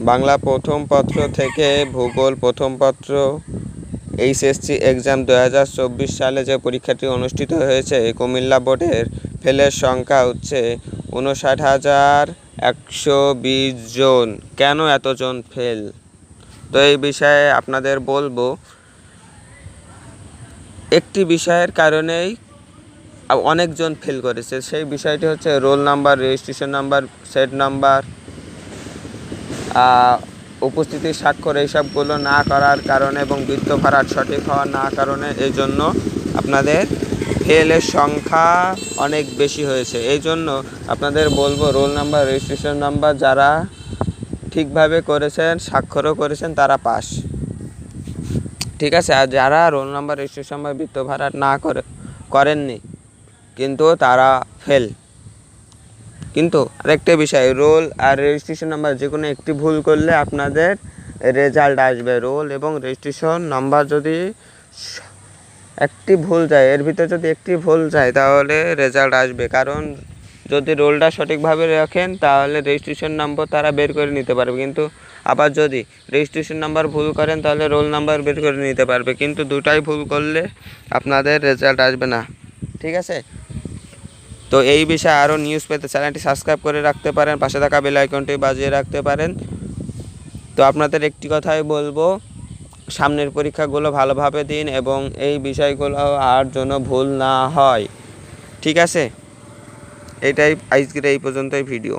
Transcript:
বাংলা প্রথম পত্র থেকে ভূগোল প্রথম পত্র এইচএসসি এক্সাম 2024 সালে যে পরীক্ষাটি অনুষ্ঠিত হয়েছে কুমিল্লা বোর্ডের ফেলের সংখ্যা হচ্ছে 59,120 জন। কেন এতজন ফেল? তো এই বিষয়ে আপনাদের বলবো, একটি বিষয়ের কারণেই অনেকজন ফেল করেছে। সেই বিষয়টি হচ্ছে roll number, registration number, set number, উপস্থিতির স্বাক্ষর এইসবগুলো না করার কারণে এবং বৃত্ত ভাড়াট সঠিক হওয়ার না কারণে এই জন্য আপনাদের ফেলের সংখ্যা অনেক বেশি হয়েছে। এই জন্য আপনাদের বলবো, রোল নাম্বার, রেজিস্ট্রেশন নাম্বার যারা ঠিকভাবে করেছেন, স্বাক্ষরও করেছেন, তারা পাস, ঠিক আছে। আর যারা রোল নাম্বার, রেজিস্ট্রেশন নাম্বার, বৃত্ত ভাড়াট না করেননি কিন্তু তারা ফেল। কিন্তু আরেকটা বিষয়, রোল আর রেজিস্ট্রেশন নাম্বার যে কোনো একটি ভুল করলে আপনাদের রেজাল্ট আসবে। রোল এবং রেজিস্ট্রেশন নাম্বার যদি একটি ভুল যায়, এর ভিতরে যদি একটি ভুল যায় তাহলে রেজাল্ট আসবে। কারণ যদি রোলটা সঠিকভাবে রাখেন তাহলে রেজিস্ট্রেশন নাম্বার তারা বের করে নিতে পারবে, কিন্তু আবার যদি রেজিস্ট্রেশন নাম্বার ভুল করেন তাহলে রোল নাম্বার বের করে নিতে পারবে, কিন্তু দুটাই ভুল করলে আপনাদের রেজাল্ট আসবে না, ঠিক আছে। তো এই বিষয়ে আরও নিউজ পেতে চ্যানেলটি সাবস্ক্রাইব করে রাখতে পারেন, পাশে থাকা বেল আইকনটি বাজিয়ে রাখতে পারেন। তো আপনাদের একটি কথাই বলবো, সামনের পরীক্ষাগুলো ভালোভাবে দিন এবং এই বিষয়গুলো আর যেন ভুল না হয়, ঠিক আছে। এটাই আজকের এই পর্যন্তই ভিডিও।